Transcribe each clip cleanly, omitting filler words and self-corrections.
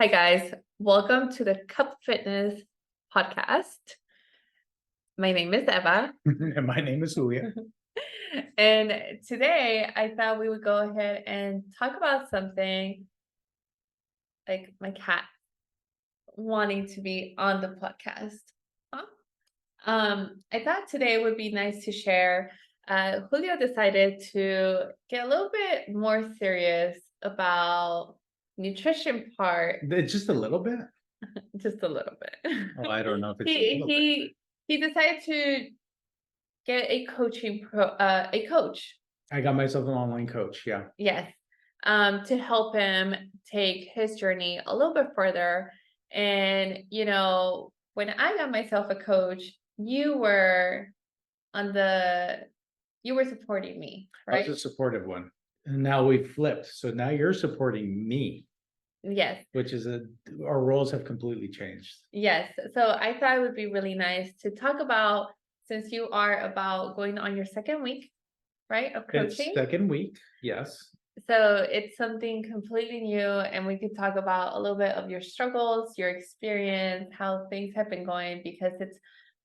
Hi, guys. Welcome to the Cup Fitness podcast. My name is Eva. And my name is Julia. And today I thought we would go ahead and talk about something like my cat wanting to be on the podcast. Huh? I thought today would be nice to share. Julio decided to get a little bit more serious about nutrition part, It's just a little bit. just a little bit. Oh, I don't know if it's a he little bit. he decided to get a a coach. I got myself an online coach. Yeah. Yes. To help him take his journey a little bit further. And when I got myself a coach, you were supporting me, I was right? a supportive one. And now we've flipped. So now you're supporting me, Yes. which is our roles have completely changed. Yes. So I thought it would be really nice to talk about, since you are about going on your second week, right, of It's coaching. second week. Yes. So it's something completely new, and we could talk about a little bit of your struggles, your experience, how things have been going, because it's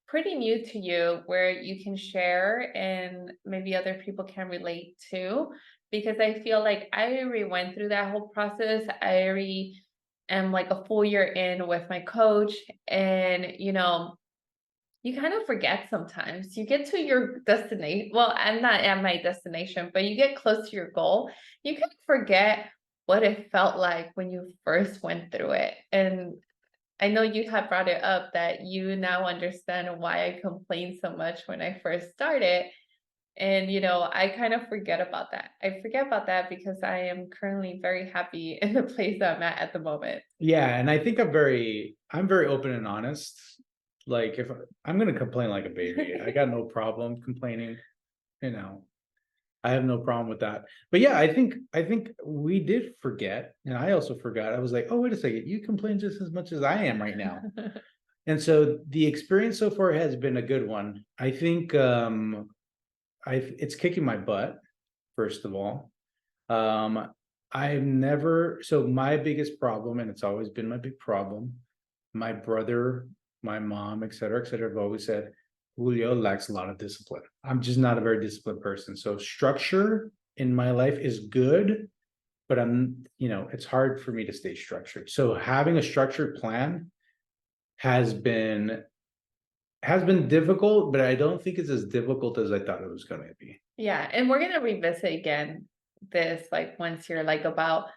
pretty new to you, where you can share and maybe other people can relate to. Because I feel like I already went through that whole process. I already am like a full year in with my coach, and you kind of forget sometimes. You get to your destination. Well, I'm not at my destination, but you get close to your goal. You can forget what it felt like when you first went through it. And I know you have brought it up that you now understand why I complained so much when I first started. And I kind of forget about that. I forget about that because I am currently very happy in the place I'm at the moment. Yeah. And I think I'm very open and honest. Like if I'm going to complain like a baby, I got no problem complaining, I have no problem with that. But yeah, I think we did forget, and I also forgot. I was like, oh, wait a second, you complain just as much as I am right now. And so the experience so far has been a good one. I think it's kicking my butt, first of all. So my biggest problem, and it's always been my big problem, my brother, my mom, et cetera, have always said, Julio lacks a lot of discipline. I'm just not a very disciplined person. So structure in my life is good, but it's hard for me to stay structured. So having a structured plan has been difficult, but I don't think it's as difficult as I thought it was going to be. Yeah, and we're gonna revisit again this like once you're like about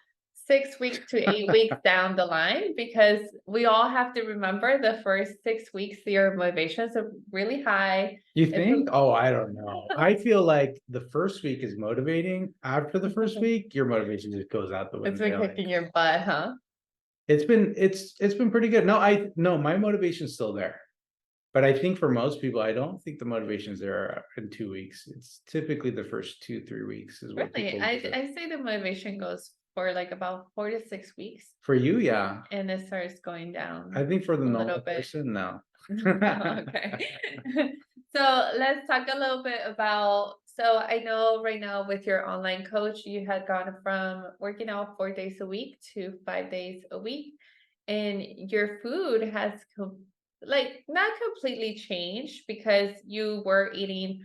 6 weeks to 8 weeks down the line, because we all have to remember the first 6 weeks your motivations are really high. You think? Oh, I don't know. I feel like the first week is motivating. After the first week, your motivation just goes out the It's window. been kicking your butt, huh? It's been pretty good. No, my motivation's still there. But I think for most people, I don't think the motivation's there in 2 weeks. It's typically the first 2-3 weeks is what Really, people do. I say the motivation goes for like about 4 to 6 weeks, For you, yeah. and it starts going down. I think for the A normal little bit. person, no. Okay. So let's talk a little bit about, so I know right now with your online coach, you had gone from working out 4 days a week to 5 days a week, and your food has like not completely changed, because you were eating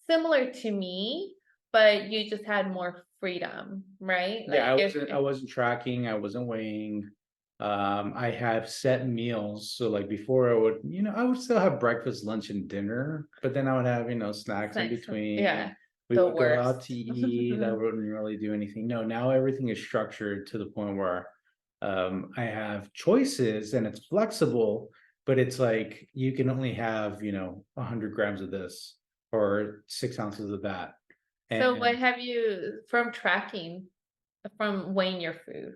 similar to me, but you just had more freedom, right? Yeah, Like if I wasn't tracking, I wasn't weighing. I have set meals. So like before I would still have breakfast, lunch, and dinner, but then I would have, snacks in Snacks, between. yeah, We the would go out worst. to eat. I wouldn't really do anything. No, now everything is structured to the point where I have choices and it's flexible, but it's like you can only have, 100 grams of this or 6 ounces of that. So what And have you, from weighing your food,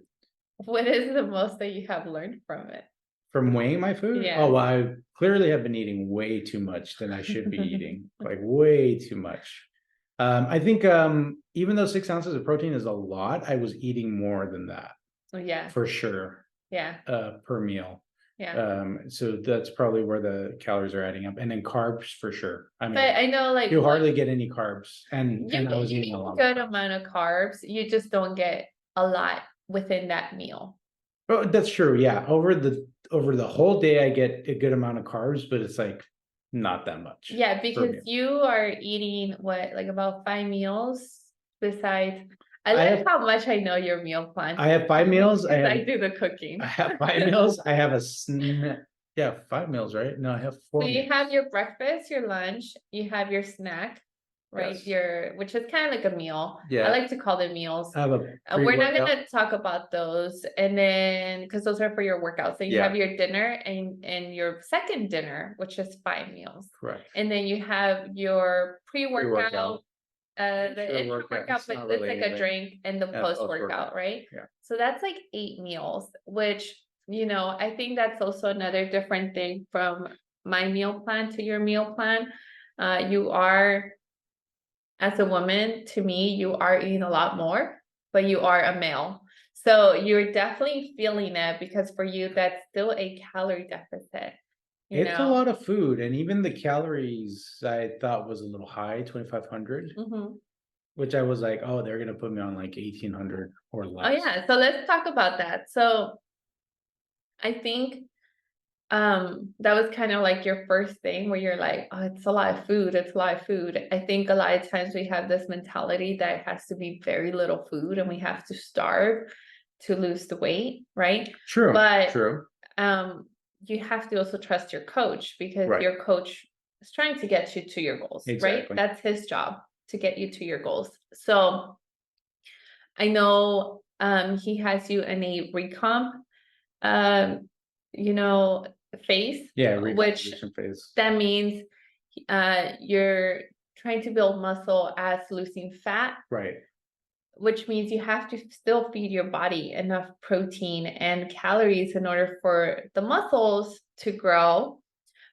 what is the most that you have learned from it? from weighing my food? Yeah. Oh, well, I clearly have been eating way too much than I should be eating, like way too much. I think even though 6 ounces of protein is a lot, I was eating more than that Yeah, for sure yeah, per meal. yeah. So that's probably where the calories are adding up, and then carbs for sure. I mean, But I know like you hardly get any carbs, and you I was get eating a a lot. good amount of carbs, you just don't get a lot within that meal. Oh, that's true. Yeah. Over the whole day, I get a good amount of carbs, but it's like not that much Yeah, for because me. you are eating what, like about 5 meals besides. I I like have how much I know your meal plan I have 5 meals. because I do the I cooking. have 5 meals. I have a snack. Yeah, 5 meals, right? No, I have So four you meals. have your breakfast, your lunch, you have your snack, right? Yes. Which is kind of like a meal. I Yeah. like to call them meals. I have a We're not pre-workout. gonna talk about those, and then because those are for your workout. So you have Yeah, your dinner and your second dinner, which is 5 meals, correct. and then you have your pre-workout, Pre-workout. the Sure, workout. intra-workout, It's but not it's really like a anything. drink, and the Yeah, post-workout, post-workout. right? Yeah. So that's like 8 meals, which, I think that's also another different thing from my meal plan to your meal plan. You are, as a woman, to me, you are eating a lot more, but you are a male. So you're definitely feeling it because for you, that's still a calorie deficit, you It's a know? lot of food, and even the calories I thought was a little high, 2,500, Mhm. which I was like, oh, they're gonna put me on like 1,800 or Oh less. yeah, so let's talk about that. So I think that was kind of like your first thing where you're like, oh, it's a lot of food, it's a lot of food. I think a lot of times we have this mentality that it has to be very little food and we have to starve to lose the weight, right? True, But true. um you have to also trust your coach because Right. your coach is trying to get you to your goals, right? Exactly. That's his job, to get you to your goals. So I know he has you in a recomp um you know phase, Yeah, which reconstitution phase. that means you're trying to build muscle as losing fat, Right. which means you have to still feed your body enough protein and calories in order for the muscles to grow,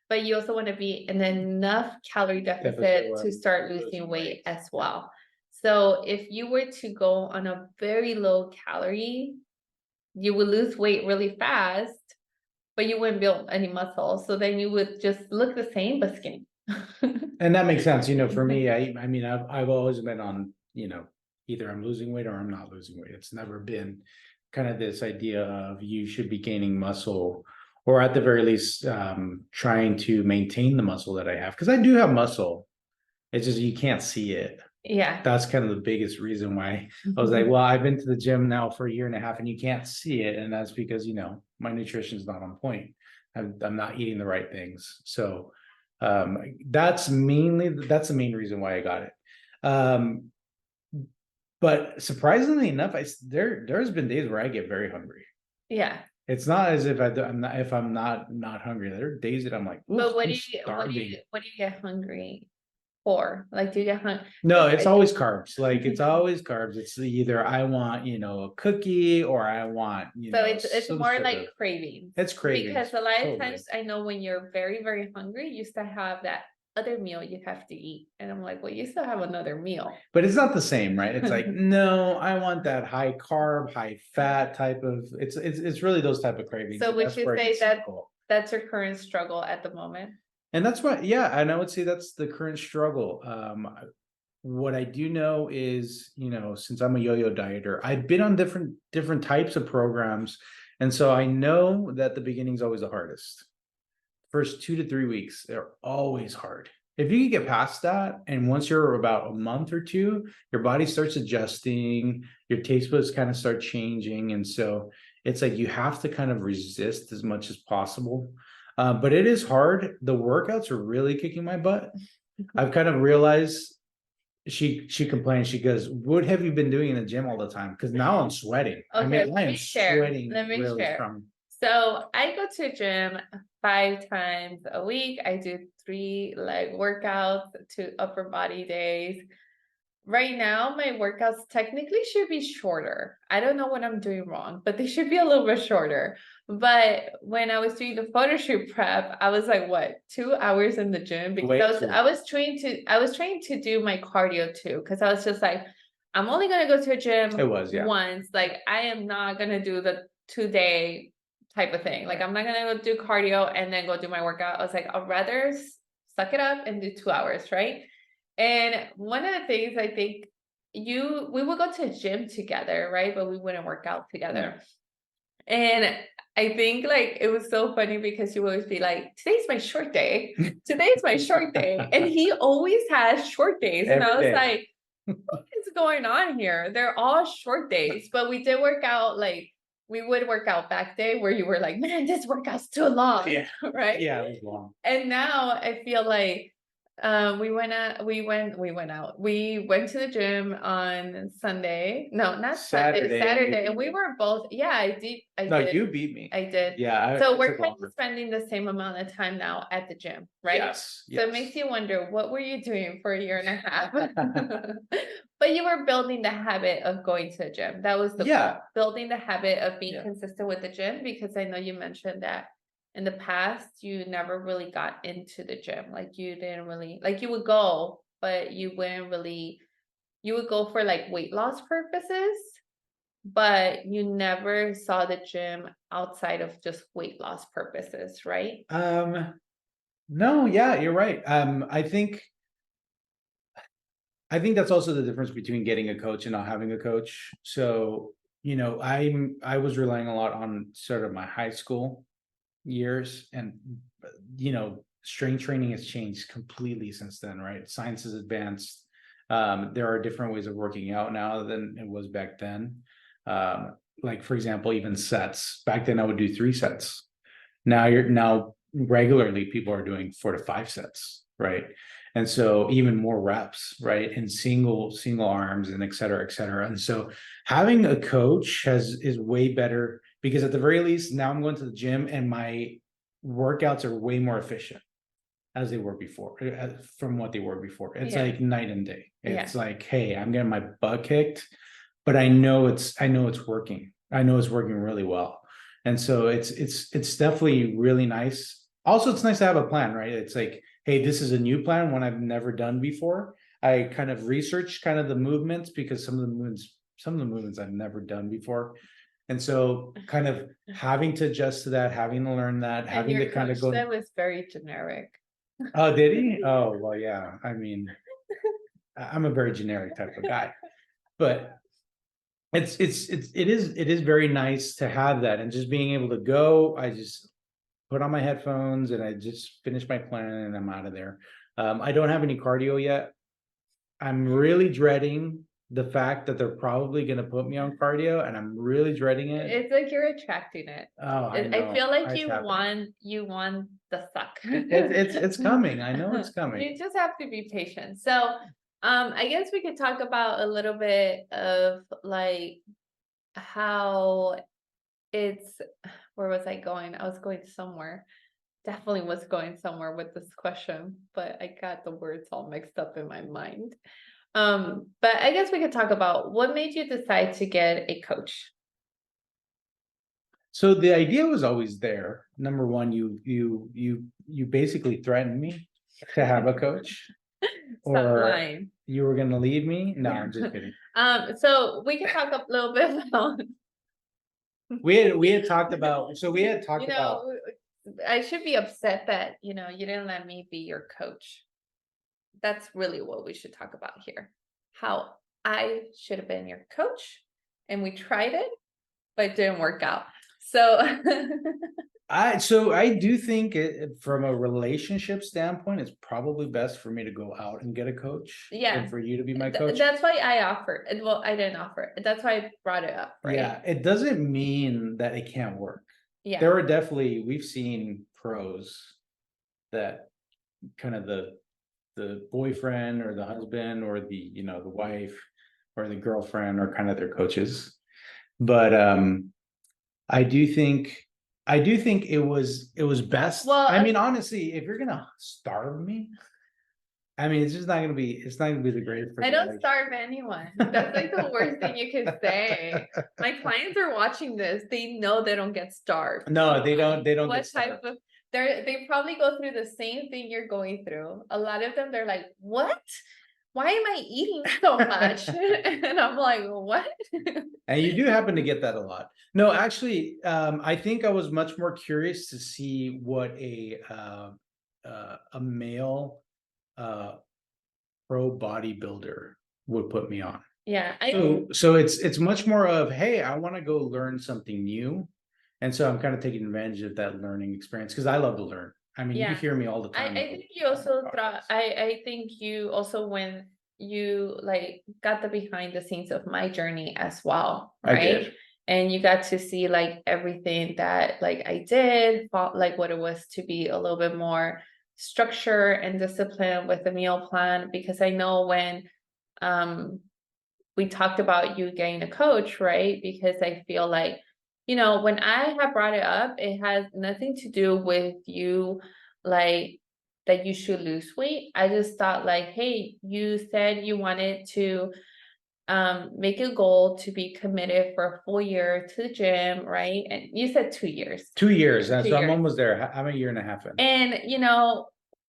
but you also want to be in enough calorie deficit to start losing weight as well. So if you were to go on a very low calorie, you would lose weight really fast, but you wouldn't build any muscle. So then you would just look the same but skinny. And that makes sense. For me, I mean, I've always been on, either I'm losing weight or I'm not losing weight. It's never been kind of this idea of you should be gaining muscle, or at the very least, trying to maintain the muscle that I have. Because I do have muscle. It's just you can't see it. Yeah. That's kind of the biggest reason why I was like, well, I've been to the gym now for a year and a half and you can't see it. And that's because, my nutrition is not on point. I'm not eating the right things. So that's the main reason why I got it. Um, but surprisingly enough, there's been days where I get very hungry. Yeah. It's not as if I'm not hungry. There are days that I'm like, But I'm starving. what do you get hungry for? Like, do you get hungry? No, it's always carbs. Like it's always carbs. It's either I want, a cookie, or I want, So it's some more sort of, like cravings. it's cravings. Because a lot of Totally. times I know when you're very, very hungry, you still have that other meal you have to eat. And I'm like, well, you still have another meal. But it's not the same, right? It's like, no, I want that high carb, high fat type of, it's really those type of cravings. So And would that's you where it say gets that difficult. that's your current struggle at the moment? And that's why, yeah, and I would say that's the current struggle. What I do know is, since I'm a yo-yo dieter, I've been on different types of programs. And so I know that the beginning is always the hardest. First 2 to 3 weeks, they're always hard. If you can get past that, and once you're about a month or two, your body starts adjusting, your taste buds kind of start changing. And so it's like you have to kind of resist as much as possible. But it is hard. The workouts are really kicking my butt. I've kind of realized she complains, she goes, what have you been doing in the gym all the time? Because now I'm sweating. I Okay, mean, I am sweating Let me really share. from. So I go to gym 5 times a week. I do 3 leg workouts, 2 upper body days. Right now, my workouts technically should be shorter. I don't know what I'm doing wrong, but they should be a little bit shorter. But when I was doing the photo shoot prep, I was like, what, 2 hours in the gym? Because I was trying to do my cardio too, because I was just like, I'm only gonna go to a gym once. Like, I am not gonna do the 2-day type of thing. Like, I'm not gonna go do cardio and then go do my workout. I was like, I'd rather suck it up and do 2 hours, right? And one of the things I think we would go to a gym together, right? But we wouldn't work out together. And I think like it was so funny because you always be like, today's my short day. Today's my short day. And he always has short days. And Every I was day. like, what is going on here? They're all short days. But we did work out, like we would work out back day where you were like, man, this workout's too long. Yeah. Right. Yeah, it was long. And now I feel like we went out, we went to the gym on Sunday. No, not Sunday, Saturday. And we were both, yeah, I No, did. you beat me. I did. Yeah. So it we're took kind longer. of spending the same amount of time now at the gym, right? Yes. So it makes you wonder, what were you doing for a year and a half? But you were building the habit of going to the gym. That was the Yeah. goal, building the habit of being Yeah. consistent with the gym, because I know you mentioned that in the past you never really got into the gym. Like you didn't really, like you would go, but you wouldn't really, you would go for like weight loss purposes, but you never saw the gym outside of just weight loss purposes, right? No, yeah, you're right. I think that's also the difference between getting a coach and not having a coach. So, I was relying a lot on sort of my high school years, and strength training has changed completely since then, right? Science has advanced. There are different ways of working out now than it was back then. Like for example, even sets. Back then I would do 3 sets. Now regularly people are doing 4 to 5 sets, right? And so even more reps, right? And single arms and et cetera, et cetera. And so having a coach is way better, because at the very least, now I'm going to the gym and my workouts are way more efficient as they were before, from what they were before. It's Yeah. like night and day. Yeah. It's like, hey, I'm getting my butt kicked, but I know it's working. I know it's working really well. And so it's definitely really nice. Also, it's nice to have a plan, right? It's like, hey, this is a new plan, one I've never done before. I kind of researched kind of the movements, because some of the movements I've never done before. And so kind of having to adjust to that, having to learn that, And having your to kind of coach go. then was very generic. Oh, did he? Oh, well, yeah. I mean, I'm a very generic type of guy, but it is very nice to have that, and just being able to go. I just put on my headphones and I just finish my plan and I'm out of there. I don't have any cardio yet. I'm really dreading the fact that they're probably going to put me on cardio, and I'm really dreading it. It's like you're attracting it. Oh, I know. I feel like It's happening. you want the suck. It's coming. I know it's coming. You just have to be patient. So, I guess we could talk about a little bit of like how it's, where was I going? I was going somewhere. Definitely was going somewhere with this question, but I got the words all mixed up in my mind. But I guess we could talk about what made you decide to get a coach. So the idea was always there. Number one, you basically threatened me to have a coach, Stop or lying. you were going to leave me. No, I'm just kidding. So we can talk a little bit about, We had talked about. So we had talked about. I should be upset that, you didn't let me be your coach. That's really what we should talk about here. How I should have been your coach, and we tried it, but it didn't work out. So I do think from a relationship standpoint, it's probably best for me to go out and get a coach. Yeah. And for you to be my coach. That's why I offered. Well, I didn't offer it. That's why I brought it up, right? Yeah, it doesn't mean that it can't work. Yeah. There are definitely, we've seen pros that kind of the boyfriend or the husband or the the wife or the girlfriend are kind of their coaches. But I do think it was best. Well, I mean, honestly, if you're gonna starve me, I mean, it's not gonna be the greatest. I don't starve anyone. That's like the worst thing you could say. My clients are watching this. They know they don't get starved. No, they don't. They don't What get starved. type of, they probably go through the same thing you're going through. A lot of them, they're like, what? Why am I eating so much? And I'm like, what? And you do happen to get that a lot. No, actually, I think I was much more curious to see what a male pro bodybuilder would put me on. Yeah. So it's much more of, hey, I want to go learn something new. And so I'm kind of taking advantage of that learning experience because I love to learn. I mean, you Yeah. hear me all the I time. think you also I think you also, when you like got the behind the scenes of my journey as well, I right? did. And you got to see like everything that like I did, like what it was to be a little bit more structure and discipline with the meal plan, because I know when um we talked about you getting a coach, right? Because I feel like, when I have brought it up, it has nothing to do with you, like that you should lose weight. I just thought like, hey, you said you wanted to make a goal to be committed for a full year to the gym, right? And you said 2 years. 2 years. Two So I'm years. almost there. I'm a year and a half in. And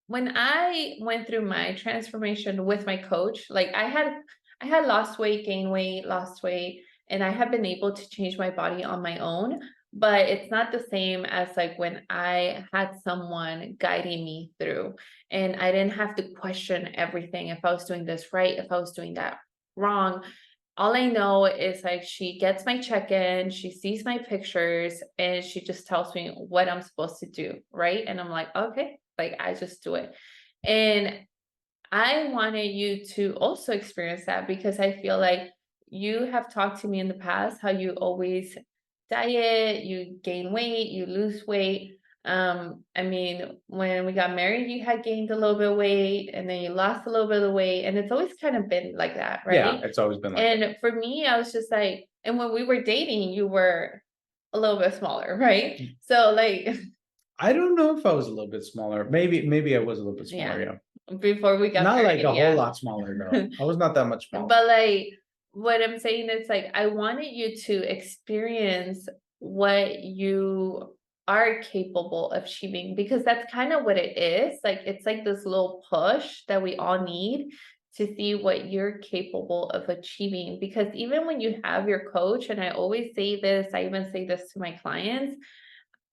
when I went through my transformation with my coach, like I had lost weight, gained weight, lost weight, and I have been able to change my body on my own, but it's not the same as like when I had someone guiding me through, and I didn't have to question everything, if I was doing this right, if I was doing that wrong. All I know is like she gets my check-in, she sees my pictures, and she just tells me what I'm supposed to do, right? And I'm like, okay, like I just do it. And I wanted you to also experience that, because I feel like you have talked to me in the past how you always diet, you gain weight, you lose weight. I mean, when we got married, you had gained a little bit of weight and then you lost a little bit of weight, and it's always kind of been like that, Yeah, right? it's always been like that. And for me, I was just like, and when we were dating, you were a little bit smaller, right? So like, I don't know if I was a little bit smaller. Maybe I was a little bit smaller. yeah, Yeah. before we got Not like married, a whole yeah. lot smaller though. I was not that much smaller. But like, what I'm saying is like, I wanted you to experience what you are capable of achieving, because that's kind of what it is. Like, it's like this little push that we all need to see what you're capable of achieving. Because even when you have your coach, and I always say this, I even say this to my clients,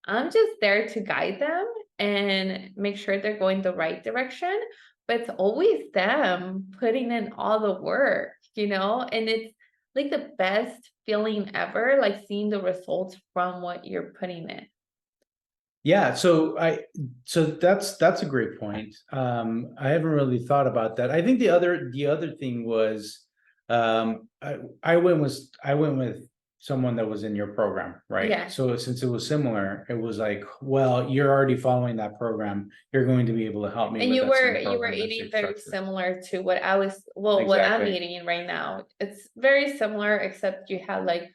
I'm just there to guide them and make sure they're going the right direction. But it's always them putting in all the work, and it's like the best feeling ever, like seeing the results from what you're putting in. Yeah, so that's a great point. I haven't really thought about that. I think the other thing was I went with someone that was in your program, right? Yeah. So since it was similar, it was like, well, you're already following that program. You're going to be able to help me And with you that same were program, that eating same very structure. similar to what I was, well, what I'm Exactly. eating right now. It's very similar, except you had like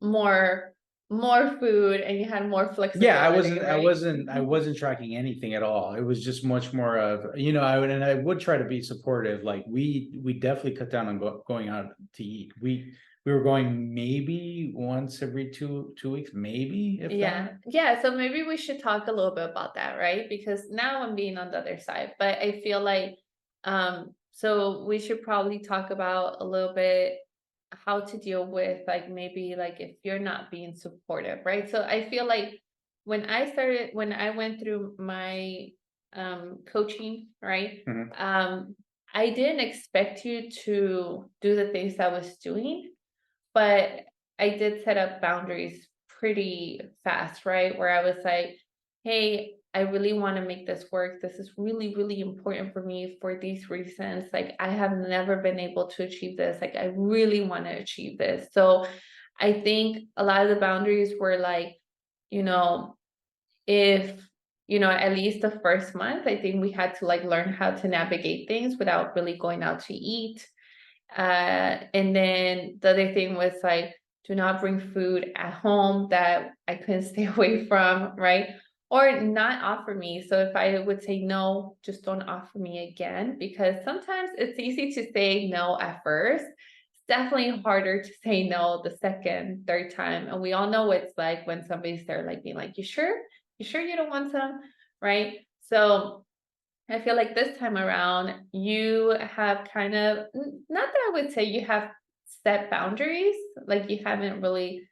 more more food and you had more Yeah, I flexibility, wasn't, I right? wasn't, I wasn't tracking anything at all. It was just much more of, I would try to be supportive. Like we definitely cut down on going out to eat. We were going maybe once every two weeks, maybe if Yeah. that. Yeah. So maybe we should talk a little bit about that, right? Because now I'm being on the other side, but I feel like, so we should probably talk about a little bit how to deal with like maybe like if you're not being supportive, right? So I feel like when I went through my coaching, right? Mhm. I didn't expect you to do the things I was doing, but I did set up boundaries pretty fast, right? Where I was like, hey, I really want to make this work. This is really, really important for me for these reasons. Like, I have never been able to achieve this. Like, I really want to achieve this. So I think a lot of the boundaries were like, you know, if, at least the first month, I think we had to like learn how to navigate things without really going out to eat. And then the other thing was like, do not bring food at home that I couldn't stay away from, right? Or not offer me. So if I would say no, just don't offer me again, because sometimes it's easy to say no at first. It's definitely harder to say no the second, third time. And we all know what it's like when somebody's there, like being like, you sure? You sure you don't want some? Right? So I feel like this time around, you have kind of, not that I would say you have set boundaries, like you haven't really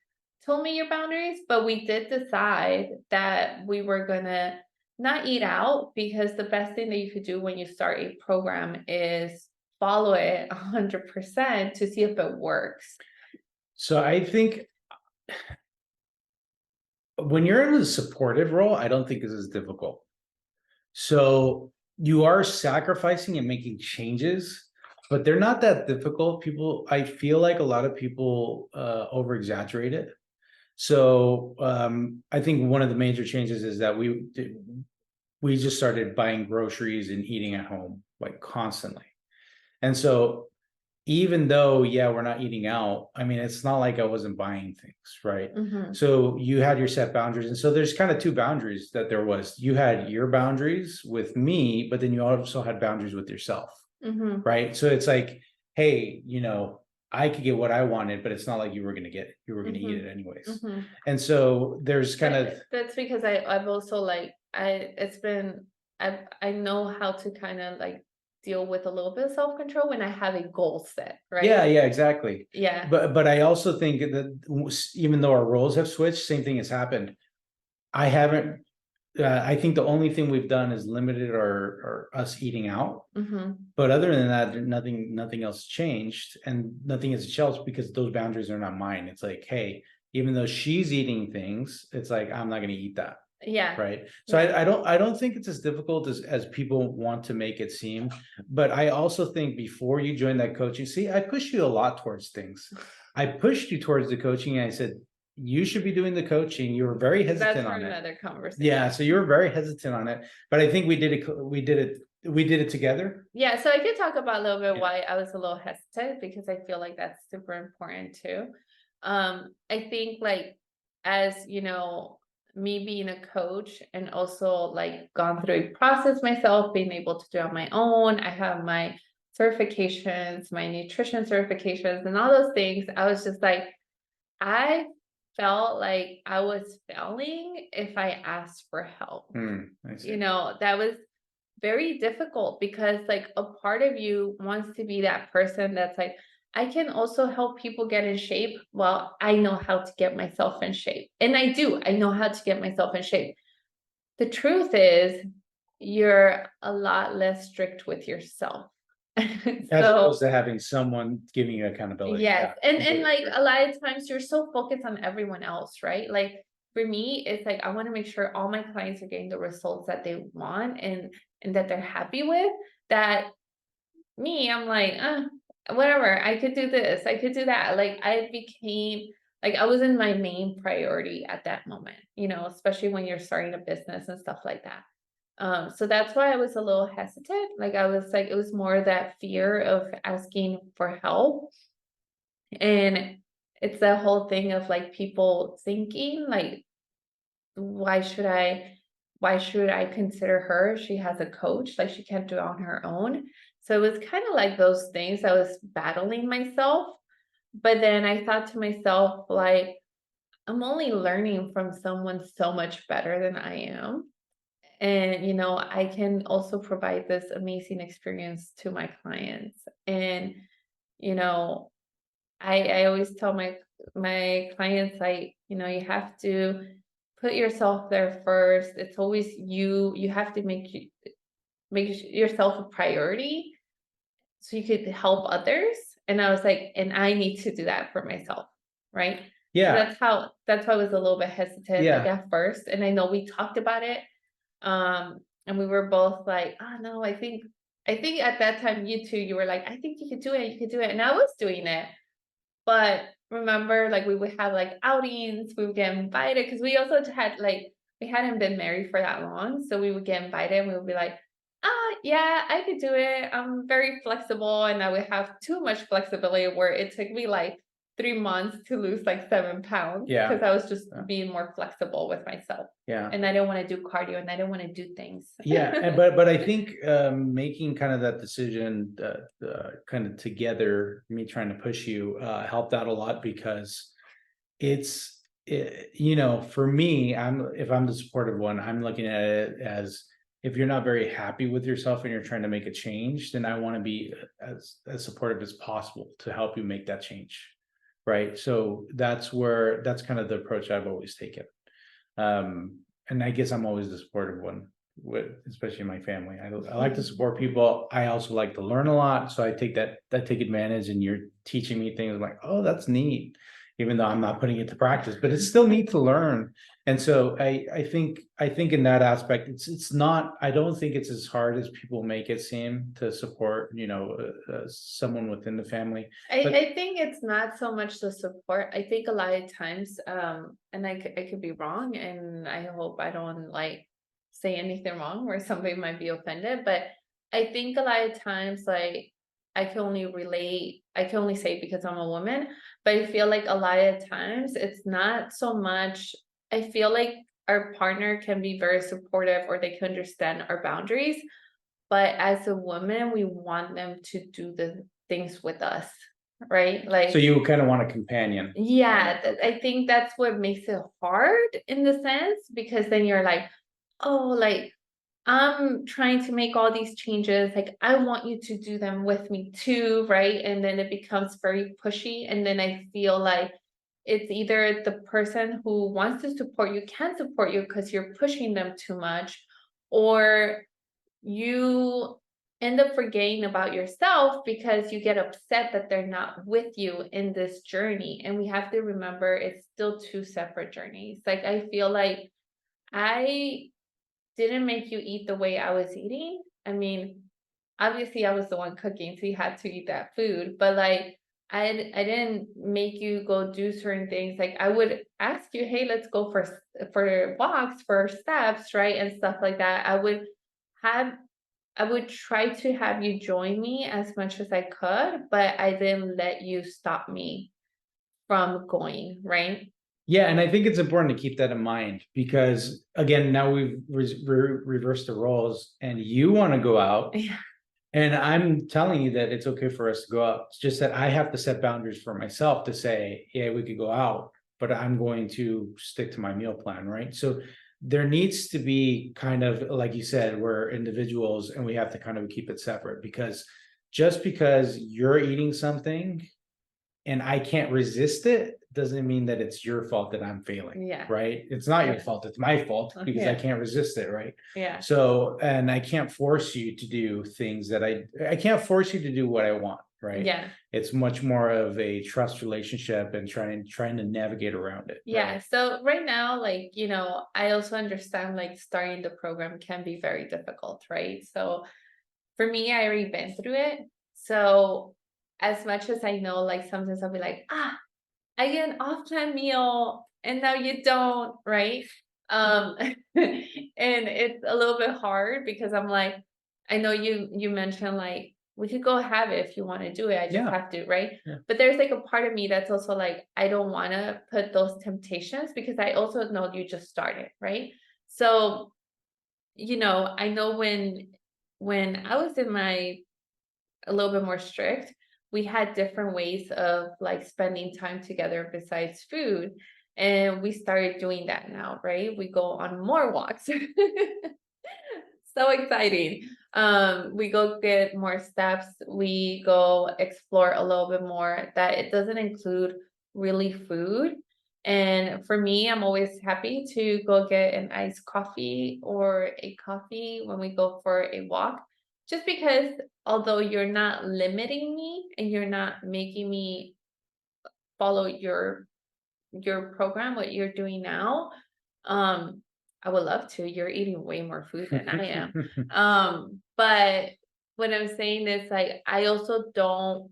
told me your boundaries, but we did decide that we were gonna not eat out, because the best thing that you could do when you start a program is follow it 100% to see if it works. So I think when you're in a supportive role, I don't think this is difficult. So you are sacrificing and making changes, but they're not that difficult. I feel like a lot of people over exaggerate it. So I think one of the major changes is that we just started buying groceries and eating at home like constantly. And so even though, yeah, we're not eating out, I mean, it's not like I wasn't buying things, right? Mhm. So you had your set boundaries. And so there's kind of two boundaries that there was. You had your boundaries with me, but then you also had boundaries with yourself, Mhm. right? So it's like, hey, I could get what I wanted, but it's not like you were going to get it. You were going to eat it Mhm. anyways. Mhm. And so there's kind of, But that's because I've also like it's been I know how to kind of like deal with a little bit of self-control when I have a goal set, right? yeah, exactly. Yeah. But I also think that even though our roles have switched, same thing has happened. I haven't I think the only thing we've done is limited our us eating out. Mm-hmm. But other than that, nothing else changed, and nothing has changed because those boundaries are not mine. It's like, hey, even though she's eating things, it's like I'm not going to eat that, Yeah. right? So Yeah. I don't think it's as difficult as people want to make it seem. But I also think before you join that coaching, see, I push you a lot towards things. I pushed you towards the coaching, and I said you should be doing the coaching. You were very That's hesitant for on it. another conversation. Yeah, so you were very hesitant on it, but I think we did it together. Yeah, so I could talk about a little bit Yeah. why I was a little hesitant because I feel like that's super important too. I think like as me being a coach and also like gone through a process myself, being able to do it on my own. I have my certifications, my nutrition certifications, and all those things. I was just like, I felt like I was failing if I asked for help. I see. That was very difficult because like a part of you wants to be that person that's like, I can also help people get in shape. Well, I know how to get myself in shape. And I do. I know how to get myself in shape. The truth is, you're a lot less strict with yourself. As So opposed to having someone giving you accountability. Yeah, yes, and completely like agree. a lot of times you're so focused on everyone else, right? Like for me, it's like I want to make sure all my clients are getting the results that they want and that they're happy with. That me, I'm like, whatever, I could do this, I could do that. Like I became like I wasn't my main priority at that moment, especially when you're starting a business and stuff like that. So that's why I was a little hesitant. Like I was like, it was more that fear of asking for help and it's the whole thing of like people thinking like, why should I consider her? She has a coach, like she can't do it on her own. So it was kind of like those things I was battling myself. But then I thought to myself, like, I'm only learning from someone so much better than I am. And I can also provide this amazing experience to my clients. And, you know, I always tell my clients like, you have to put yourself there first. It's always you. You have to make yourself a priority so you could help others. And I was like, and I need to do that for myself, right? So Yeah, that's why I was a little bit hesitant like yeah, at first. And I know we talked about it. And we were both like, oh no, I think at that time you too, you were like, I think you could do it. And I was doing it. But remember, like, we would have, like, outings, we would get invited because we also had, like we hadn't been married for that long, so we would get invited, and we would be like, "Ah, yeah, I could do it. I'm very flexible," and I would have too much flexibility where it took me, like, 3 months to lose, like, 7 pounds yeah, because I was just yeah, being more flexible with myself, yeah. and I didn't wanna do cardio, and I didn't wanna do things. Yeah, but I think making kind of that decision kind of together, me trying to push you helped out a lot because for me, if I'm the supportive one, I'm looking at it as if you're not very happy with yourself and you're trying to make a change, then I want to be as supportive as possible to help you make that change. Right. So that's kind of the approach I've always taken. And I guess I'm always the supportive one with especially my family. I like to support people. I also like to learn a lot. So I take advantage and you're teaching me things. I'm like, oh, that's neat. even though I'm not putting it to practice, but it's still neat to learn. And so I think in that aspect, it's not, I don't think it's as hard as people make it seem to support, someone within the family. But I think it's not so much the support. I think a lot of times, and I could be wrong, and I hope I don't like say anything wrong where somebody might be offended, but I think a lot of times, like, I can only say because I'm a woman, but I feel like a lot of times it's not so much, I feel like our partner can be very supportive or they can understand our boundaries, but as a woman, we want them to do the things with us, right? so Like, you kind of want a companion. yeah, I think that's what makes it hard in the sense because then you're like, oh, like I'm trying to make all these changes. Like, I want you to do them with me too, right? And then it becomes very pushy. And then I feel like it's either the person who wants to support you can support you because you're pushing them too much, or you end up forgetting about yourself because you get upset that they're not with you in this journey. And we have to remember it's still two separate journeys. Like, I feel like I didn't make you eat the way I was eating. I mean, obviously I was the one cooking, so you had to eat that food, but like I didn't make you go do certain things. Like, I would ask you, "Hey, let's go for walks, for steps," right? And stuff like that. Have I would try to have you join me as much as I could, but I didn't let you stop me from going, right? Yeah, and I think it's important to keep that in mind because again, now we've reversed the roles, and you want to go out, Yeah. and I'm telling you that it's okay for us to go out. It's just that I have to set boundaries for myself to say, yeah, we could go out, but I'm going to stick to my meal plan, right? So there needs to be kind of, like you said, we're individuals and we have to kind of keep it separate because just because you're eating something and I can't resist it, doesn't mean that it's your fault that I'm failing, Yeah. right? It's not your Yeah. fault, it's my fault because I Yeah. can't resist it, right? Yeah. So, and I can't force you to do things that I can't force you to do what I want, right? Yeah. It's much more of a trust relationship and trying to navigate around it, Yeah. right? So right now, like, I also understand like starting the program can be very difficult, right? So for me, I already been through it. So as much as I know, like sometimes I'll be like, I get an off-time meal and now you don't, right? And it's a little bit hard because I'm like, I know you mentioned like we could go have it if you want to do it. I just Yeah, have to, right? yeah. But there's like a part of me that's also like, I don't want to put those temptations because I also know you just started, right? So, I know when I was in my a little bit more strict, we had different ways of like spending time together besides food. And we started doing that now, right? We go on more walks. So exciting. We go get more steps. We go explore a little bit more that it doesn't include really food. And for me, I'm always happy to go get an iced coffee or a coffee when we go for a walk, just because although you're not limiting me and you're not making me follow your program, what you're doing now, um, I would love to. You're eating way more food than I am. But what I'm saying is like I also don't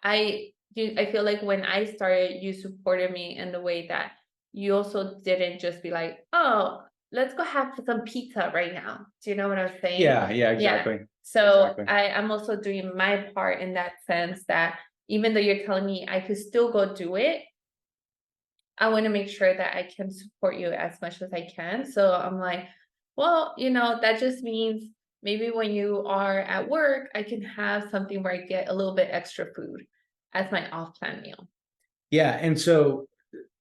I feel like when I started, you supported me in the way that you also didn't just be like, oh, let's go have some pizza right now. Do you know what I'm saying? Yeah, yeah, Yeah. exactly. So Exactly. I'm also doing my part in that sense that even though you're telling me I could still go do it, I want to make sure that I can support you as much as I can. So I'm like, well, that just means maybe when you are at work, I can have something where I get a little bit extra food as my off-plan meal. Yeah, and so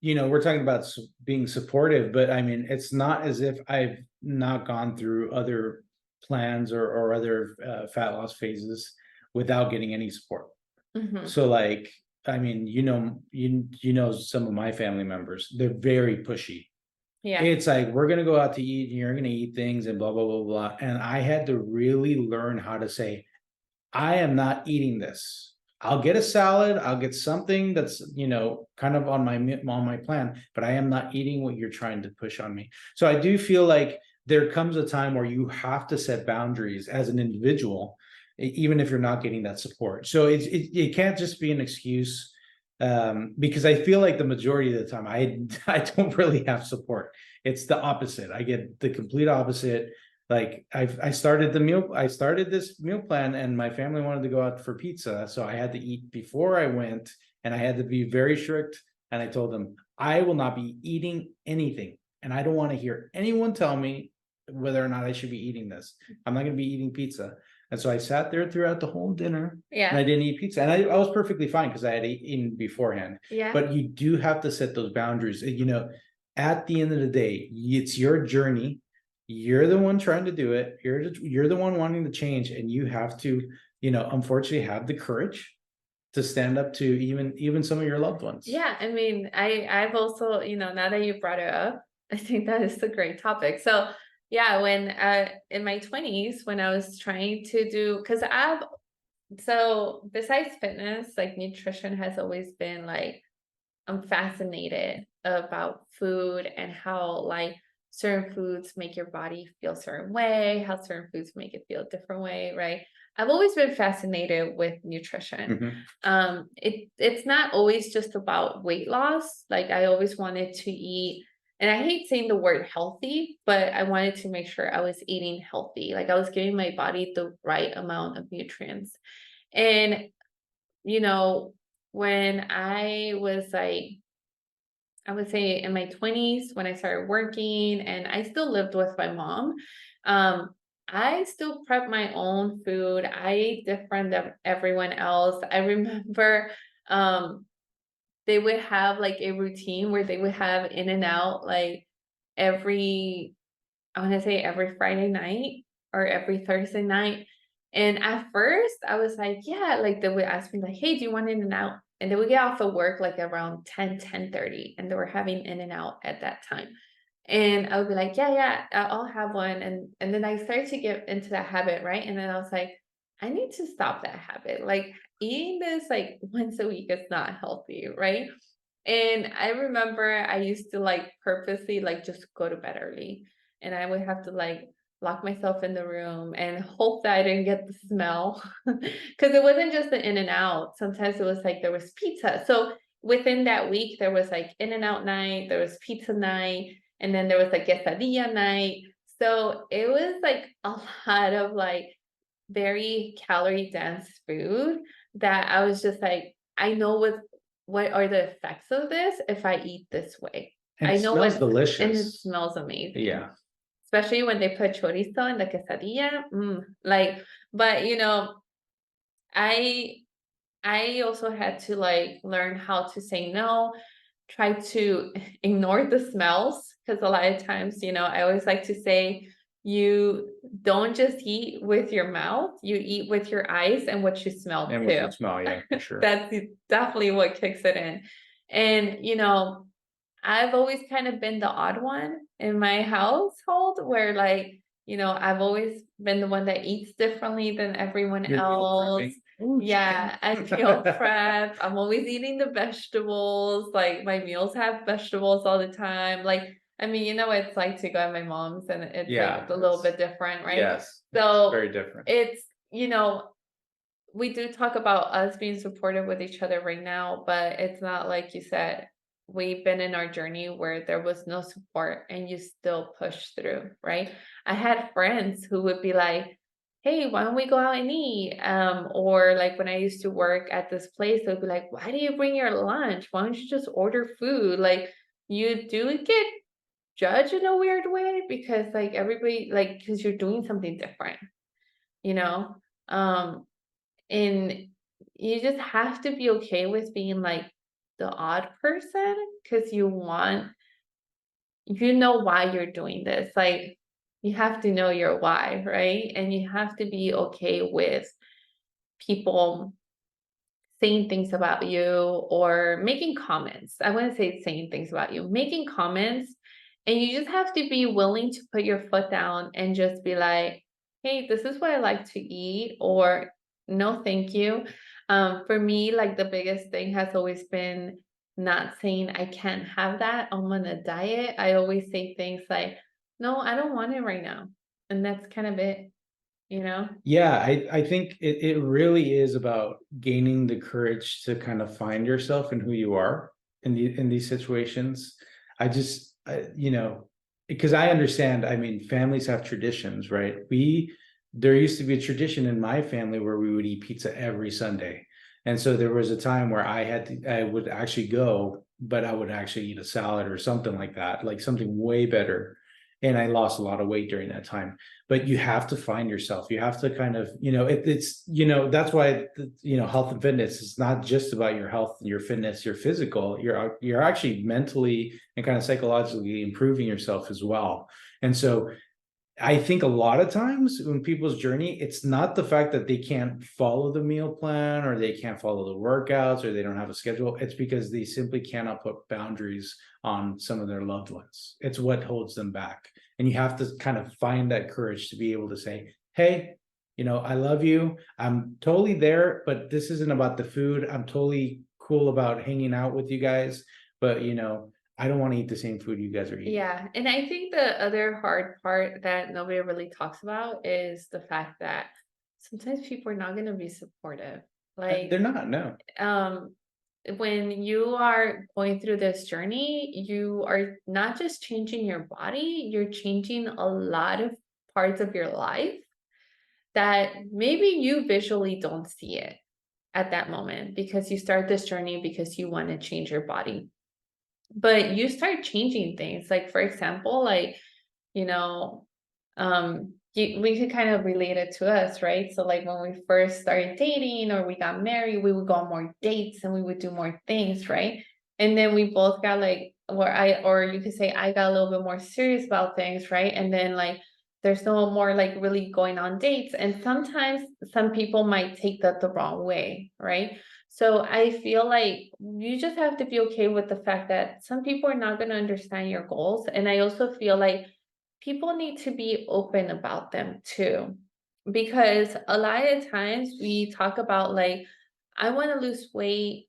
we're talking about being supportive, but I mean, it's not as if I've not gone through other plans or other fat loss phases without getting any support. Hmm. So, like, I mean, you know some of my family members, they're very pushy. Yeah. It's like we're gonna go out to eat, and you're gonna eat things, and blah blah blah blah. And I had to really learn how to say, I am not eating this. I'll get a salad, I'll get something that's, kind of on my plan, but I am not eating what you're trying to push on me. So I do feel like there comes a time where you have to set boundaries as an individual, even if you're not getting that support. So it can't just be an excuse, because I feel like the majority of the time I don't really have support. It's the opposite. I get the complete opposite. Like I started this meal plan, and my family wanted to go out for pizza, so I had to eat before I went, and I had to be very strict. And I told them I will not be eating anything, and I don't want to hear anyone tell me whether or not I should be eating this. I'm not going to be eating pizza. And so I sat there throughout the whole dinner, and I Yeah. didn't eat pizza, and I was perfectly fine because I had eaten beforehand. Yeah. But you do have to set those boundaries. At the end of the day, it's your journey. You're the one trying to do it. You're the one wanting to change, and you have to, unfortunately, have the courage to stand up to even some of your loved ones. Yeah, I mean, I've also, now that you brought it up, I think that is a great topic. So yeah, when in my 20s, when I was trying to do, because so besides fitness, like nutrition has always been like, I'm fascinated about food and how like certain foods make your body feel a certain way, how certain foods make it feel a different way, right? I've always been fascinated with nutrition. Mhm. It's not always just about weight loss. Like I always wanted to eat, and I hate saying the word healthy, but I wanted to make sure I was eating healthy. Like I was giving my body the right amount of nutrients. And you know, when I was like, I would say in my 20s, when I started working and I still lived with my mom, um, I still prep my own food. I ate different than everyone else. I remember um, they would have like a routine where they would have in and out like every, I want to say every Friday night or every Thursday night. And at first I was like, yeah, like they would ask me like, hey, do you want in and out? And they would get off of work like around 10:30, and they were having in and out at that time. And I would be like, yeah, yeah, I'll have one. And then I started to get into that habit, right? And then I was like, I need to stop that habit. Like eating this like once a week is not healthy, right? And I remember I used to like purposely like just go to bed early. And I would have to like lock myself in the room and hope that I didn't get the smell. Because it wasn't just the in and out. Sometimes it was like there was pizza. So within that week, there was like in and out night, there was pizza night, and then there was like quesadilla night. So it was like a lot of like very calorie dense food that I was just like, I know what are the effects of this if I eat this way. And I it know smells what, and it delicious. smells amazing. Yeah. Especially when they put chorizo in the quesadilla. Like, but I I also had to like learn how to say no, try to ignore the smells, because a lot of times, I always like to say you don't just eat with your mouth, you eat with your eyes and what you smell And with too. your smell, yeah, for sure. That's definitely what kicks it in. And I've always kind of been the odd one in my household where like, I've always been the one that eats differently than everyone You're meal else. prepping. Ooh, Yeah, I chicken. meal prep. I'm always eating the vegetables. Like my meals have vegetables all the time. Like, I mean, it's like to go at my mom's and it's Yeah, like a little it's bit different, right? yes, it's So very different. it's, we do talk about us being supportive with each other right now, but it's not like you said, we've been in our journey where there was no support and you still push through, right? I had friends who would be like, hey, why don't we go out and eat? Or like when I used to work at this place, they'd be like, why do you bring your lunch? Why don't you just order food? Like you do get judged in a weird way because like everybody, like, because you're doing something different, you know? Um, and you just have to be okay with being like the odd person because you know why you're doing this. Like you have to know your why, right? And you have to be okay with people saying things about you or making comments. I wouldn't say saying things about you, making comments. And you just have to be willing to put your foot down and just be like, hey, this is what I like to eat, or no, thank you. For me, like the biggest thing has always been not saying I can't have that. I'm on a diet. I always say things like, no, I don't want it right now. And that's kind of it, you know? Yeah, I think it really is about gaining the courage to kind of find yourself and who you are in these situations. You know, because I understand, I mean, families have traditions, right? There used to be a tradition in my family where we would eat pizza every Sunday. And so there was a time where I would actually go, but I would actually eat a salad or something like that, like something way better. And I lost a lot of weight during that time. But you have to find yourself. You have to kind of, it's, that's why, health and fitness is not just about your health and your fitness, your physical, you're actually mentally and kind of psychologically improving yourself as well. And so I think a lot of times when people's journey, it's not the fact that they can't follow the meal plan or they can't follow the workouts or they don't have a schedule. It's because they simply cannot put boundaries on some of their loved ones. It's what holds them back. And you have to kind of find that courage to be able to say, hey, I love you. I'm totally there, but this isn't about the food. I'm totally cool about hanging out with you guys. But, I don't want to eat the same food you guys are eating. Yeah. And I think the other hard part that nobody really talks about is the fact that sometimes people are not going to be supportive. Like, They're not, no. um, when you are going through this journey, you are not just changing your body, you're changing a lot of parts of your life that maybe you visually don't see it at that moment because you start this journey because you want to change your body. But you start changing things. Like, for example, like, you know, we could kind of relate it to us, right? So like when we first started dating or we got married, we would go on more dates and we would do more things, right? And then we both got like, or you could say I got a little bit more serious about things, right? And then like there's no more like really going on dates. And sometimes some people might take that the wrong way, right? So I feel like you just have to be okay with the fact that some people are not going to understand your goals. And I also feel like people need to be open about them too. Because a lot of times we talk about like, I want to lose weight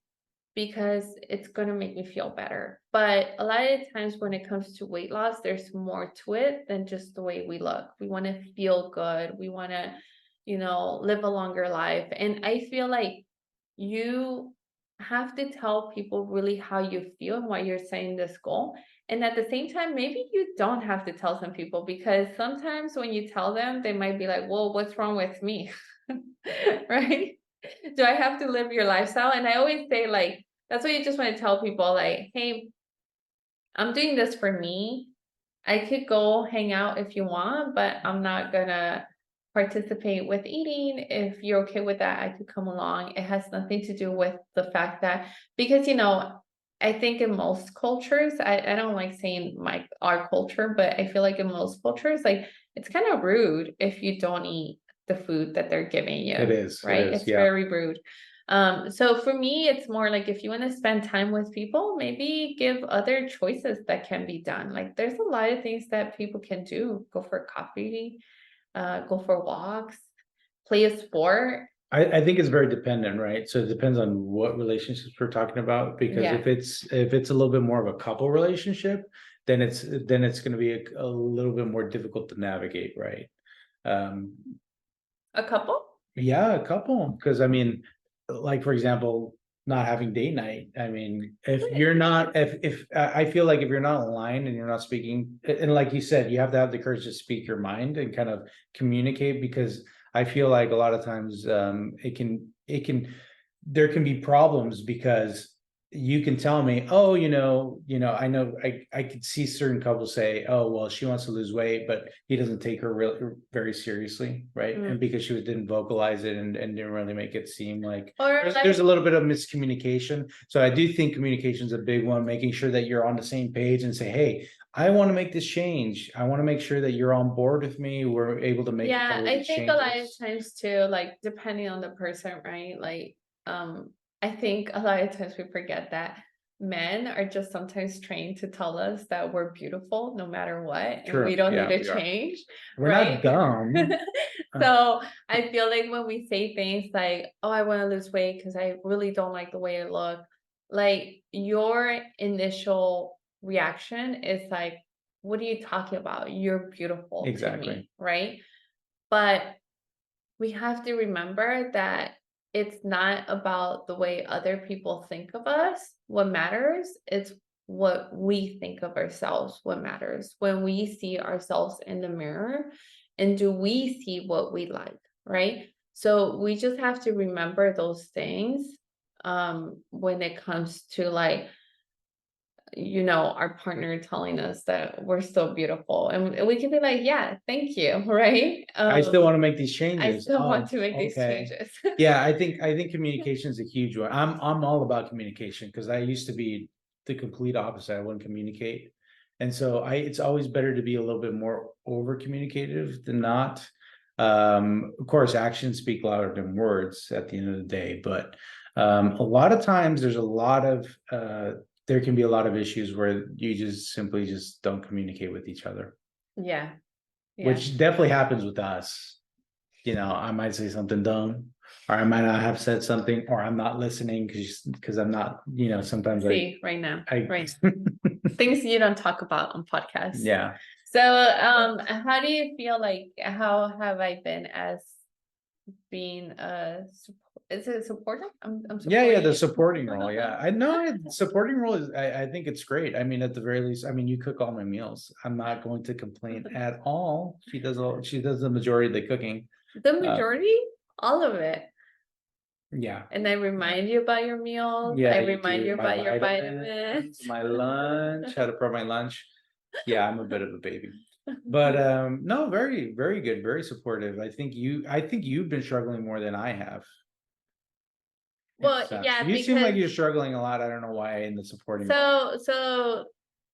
because it's going to make me feel better. But a lot of times when it comes to weight loss, there's more to it than just the way we look. We want to feel good. We want to, live a longer life. And I feel like you have to tell people really how you feel and why you're setting this goal. And at the same time, maybe you don't have to tell some people because sometimes when you tell them, they might be like, well, what's wrong with me? Right? Do I have to live your lifestyle? And I always say, like, that's what you just want to tell people, like, hey, I'm doing this for me. I could go hang out if you want, but I'm not gonna participate with eating. If you're okay with that, I could come along. It has nothing to do with the fact that because I think in most cultures, I don't like saying our culture, but I feel like in most cultures, like it's kind of rude if you don't eat the food that they're giving you. It is, Right? It's yeah. very rude. So for me, it's more like if you want to spend time with people, maybe give other choices that can be done. Like there's a lot of things that people can do. Go for coffee, go for walks, play a sport. I think it's very dependent, right? So it depends on what relationships we're talking about. Because Yeah. if it's a little bit more of a couple relationship, then it's going to be a little bit more difficult to navigate, right? Um, A couple? yeah, a couple. Because I mean, like for example, not having date night. I mean, if you're not, if I feel like if you're not aligned and you're not speaking, and like you said, you have to have the courage to speak your mind and kind of communicate. Because I feel like a lot of times, there can be problems because you can tell me, oh, I know I could see certain couples say, oh, well, she wants to lose weight, but he doesn't take her really very seriously, right? And because she didn't vocalize it and didn't really make it seem like Or there's a little bit of miscommunication. So I do think communication is a big one, making sure that you're on the same page and say, hey, I want to make this change. I want to make sure that you're on board with me. We're able to make yeah, all of I these think a lot of changes. times too, like depending on the person, right? Like, I think a lot of times we forget that men are just sometimes trained to tell us that we're beautiful no matter what, and True. we don't need Yeah, to we are. change, We're not right? dumb. So I feel like when we say things like, "Oh, I want to lose weight because I really don't like the way I look," like your initial reaction is like, "What are you talking about? You're beautiful to Exactly. me," right? But we have to remember that it's not about the way other people think of us. What matters is what we think of ourselves. What matters when we see ourselves in the mirror, and do we see what we like, right? So we just have to remember those things when it comes to like, our partner telling us that we're so beautiful, and we can be like, yeah, thank you, right? I still want to make these I changes. still want Oh, to make these okay. changes. Yeah, I think communication is a huge one. I'm all about communication because I used to be the complete opposite. I wouldn't communicate. And so it's always better to be a little bit more over communicative than not. Of course, actions speak louder than words at the end of the day, but a lot of times there can be a lot of issues where you just simply just don't communicate with each other, Yeah, yeah. which definitely happens with us. I might say something dumb, or I might not have said something, or I'm not listening because I'm not, sometimes See, right now, I right. Things you don't talk about on podcasts. yeah. So, how do you feel like, how have I been as being is it supportive? I'm Yeah, supporting the you. supporting role. Yeah, I know supporting role is. I think it's great. I mean, at the very least, I mean, you cook all my meals. I'm not going to complain at all. She does the majority of the cooking. The majority, all of it. Yeah. And I remind you about your meals. Yeah, I you remind do. you My about your vitamins, vitamins. my lunch, how to prep my lunch. Yeah, I'm a bit of a baby. But no, very, very good, very supportive. I think you've been struggling more than I have. In a Well, sense. yeah, You seem like because you're struggling a lot. I don't know why in the supporting role. so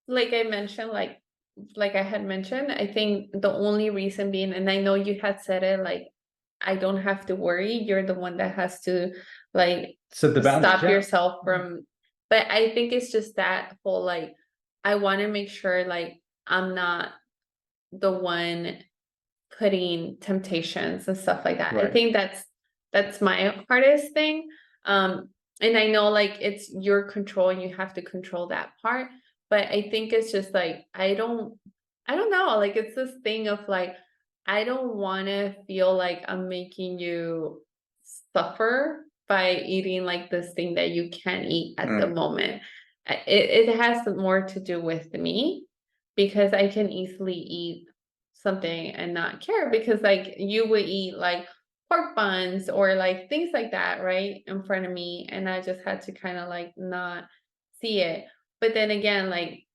like I mentioned, like I had mentioned, I think the only reason being, and I know you had said it, like, I don't have to worry. You're the one that has to like Set the boundaries, stop yeah. yourself from, but I think it's just that whole like, I want to make sure like I'm not the one putting temptations and stuff like that. I Right. think that's my hardest thing. And I know like it's your control and you have to control that part. But I think it's just like I don't know. Like it's this thing of like I don't want to feel like I'm making you suffer by eating like this thing that you can't eat at the moment. It has more to do with me because I can easily eat something and not care because like you would eat like pork buns or like things like that right in front of me, and I just had to kind of like not see it. But then again, like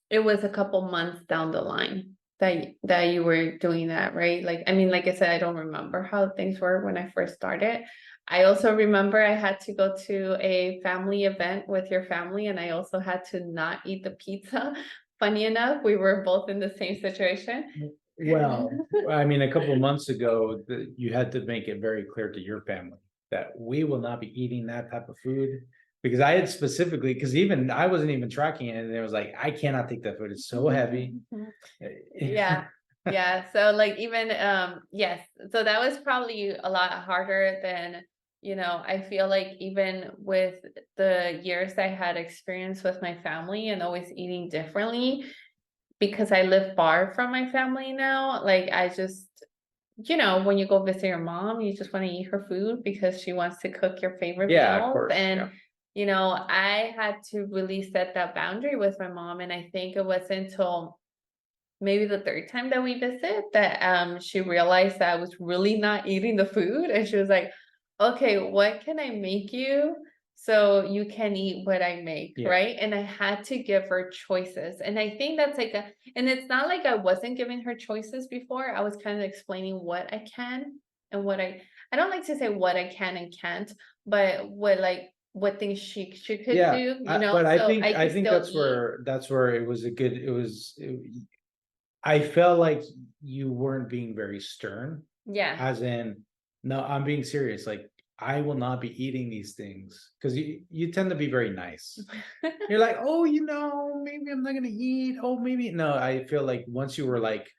it was a couple months down the line that you were doing that, right? Like I mean, like I said, I don't remember how things were when I first started. I also remember I had to go to a family event with your family, and I also had to not eat the pizza. Funny enough, we were both in the same situation. Well, I mean, a couple of months ago, you had to make it very clear to your family that we will not be eating that type of food. Because I had specifically, because even I wasn't even tracking it, and it was like, I cannot take that food. It's so heavy. Yeah. Yeah. So like even yes. So that was probably a lot harder than, I feel like even with the years I had experience with my family and always eating differently, because I live far from my family now, like I just, when you go visit your mom, you just want to eat her food because she wants to cook your favorite Yeah, of meals. course. And, Yeah. I had to really set that boundary with my mom. And I think it wasn't until maybe the third time that we visited that she realized that I was really not eating the food. And she was like, okay, what can I make you so you can eat what I make, Yeah. right? And I had to give her choices. And I think that's like and it's not like I wasn't giving her choices before. I was kind of explaining what I can and I don't like to say what I can and can't, but what things she could Yeah, do, but I so think I I could think still that's eat. where it was a good. I felt like you weren't being very stern, Yeah. as in, no, I'm being serious. Like I will not be eating these things, because you tend to be very nice. You're like, oh, maybe I'm not gonna eat. Oh, maybe no. I feel like once you were like,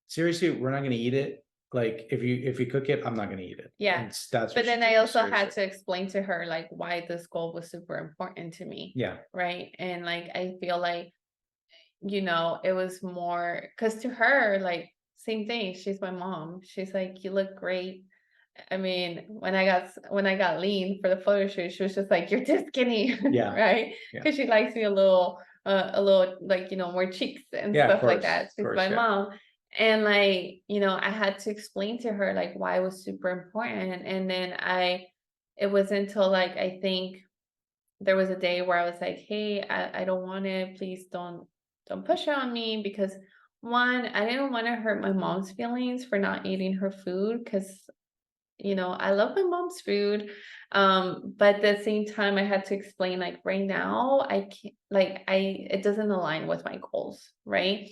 seriously, we're not gonna eat it. Like if you cook it, I'm not gonna eat it. Yeah. And that's But what she then I took it also had seriously. to explain to her like why this goal was super important to me. Yeah. Right. And like I feel like, it was more because to her, like, same thing. She's my mom. She's like, you look great. I mean, when I got lean for the photo shoot, she was just like, "You're too skinny," Yeah. right? Yeah. Because she likes me a little like more cheeks and Yeah, of stuff like course. that. Of She's course. my Yeah. mom, and like I had to explain to her like why it was super important, and then it wasn't until like I think there was a day where I was like, "Hey, I don't want it. Please don't push it on me because." One, I didn't want to hurt my mom's feelings for not eating her food because I love my mom's food. But at the same time, I had to explain like right now, I can't it doesn't align with my goals, right?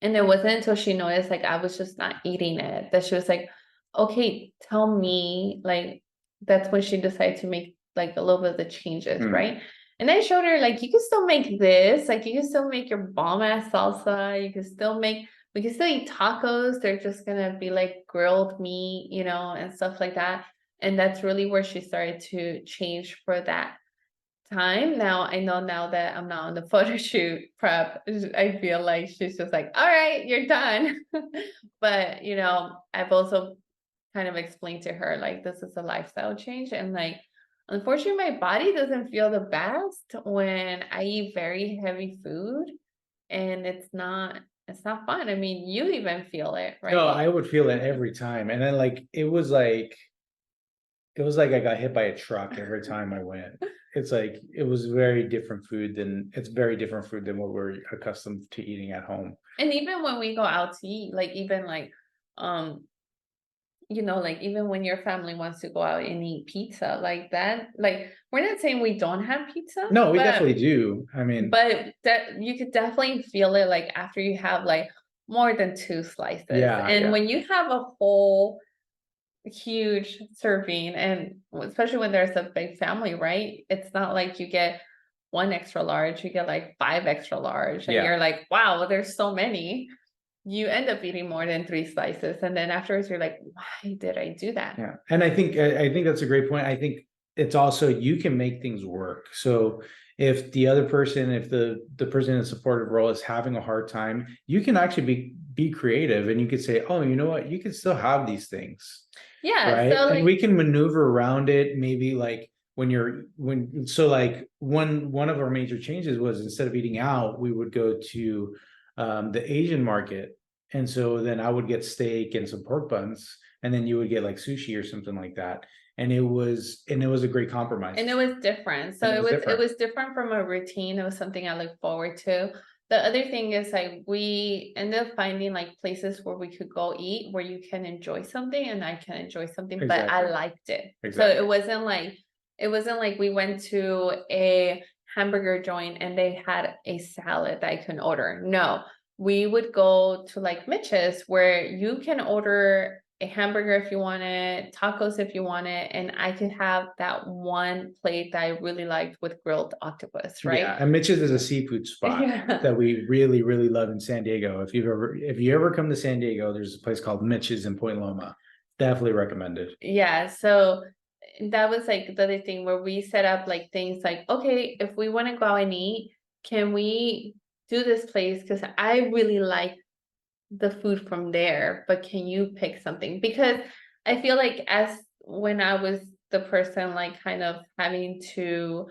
And it wasn't until she noticed like I was just not eating it that she was like, okay, tell me like that's when she decided to make like a little bit of the changes, Mm. right? And I showed her like you can still make this, like you can still make your bomb ass salsa, we can still eat tacos. They're just gonna be like grilled meat, and stuff like that. And that's really where she started to change for that time. Now I know now that I'm not on the photo shoot prep, I feel like she's just like, all right, you're done. But I've also kind of explained to her like this is a lifestyle change and like unfortunately my body doesn't feel the best when I eat very heavy food and it's not fun. I mean, you even feel it, No, right? I would feel it every time. And then it was like I got hit by a truck every time I went. It's like it was very different food than what we're accustomed to eating at home. And even when we go out to eat, like even like um like even when your family wants to go out and eat pizza like that, like we're not saying we don't have pizza, No, we but definitely do. I mean, that you could definitely feel it like after you have like more than two slices. yeah, And yeah. when you have a whole huge serving, and especially when there's a big family, right? It's not like you get one extra large, you get like five extra large, and Yeah. you're like, wow, there's so many. You end up eating more than three slices, and then afterwards you're like, why did I do that? Yeah. And I think that's a great point. I think it's also you can make things work. So if the person in the supportive role is having a hard time, you can actually be creative and you could say, oh, you know what, you can still have these things. Yeah, Right. so And like we can maneuver around it, maybe like like one of our major changes was instead of eating out, we would go to the Asian market. And so then I would get steak and some pork buns, and then you would get like sushi or something like that. And it was a great compromise. and it was different. So And it it was was it different. was different from a routine. It was something I look forward to. The other thing is like we ended up finding like places where we could go eat where you can enjoy something and I can enjoy something, but I Exactly. liked it. So Exactly. it wasn't like we went to a hamburger joint and they had a salad that I can order. No, we would go to like Mitch's where you can order a hamburger if you want it, tacos if you want it, and I could have that one plate that I really liked with grilled octopus, right? Yeah, and Mitch's is a seafood spot Yeah. that we really, really love in San Diego. If you ever come to San Diego, there's a place called Mitch's in Point Loma. Definitely recommended. Yeah, so that was like the other thing where we set up like things like, okay, if we want to go out and eat, can we do this place? Because I really like the food from there, but can you pick something? Because I feel like as when I was the person like kind of having to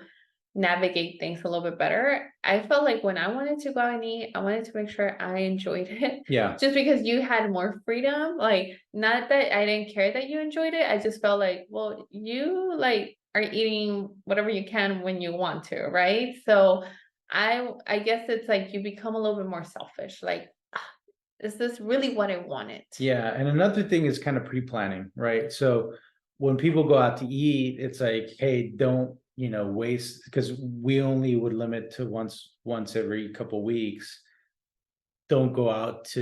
navigate things a little bit better, I felt like when I wanted to go out and eat, I wanted to make sure I enjoyed it. Yeah, Just because you had more freedom, like not that I didn't care that you enjoyed it, I just felt like, well, you like are eating whatever you can when you want to, right? So I guess it's like you become a little bit more selfish. Like, is this really what I wanted? yeah. And another thing is kind of pre-planning, right? So when people go out to eat, it's like, hey, don't waste, because we only would limit to once every couple weeks. Don't go out to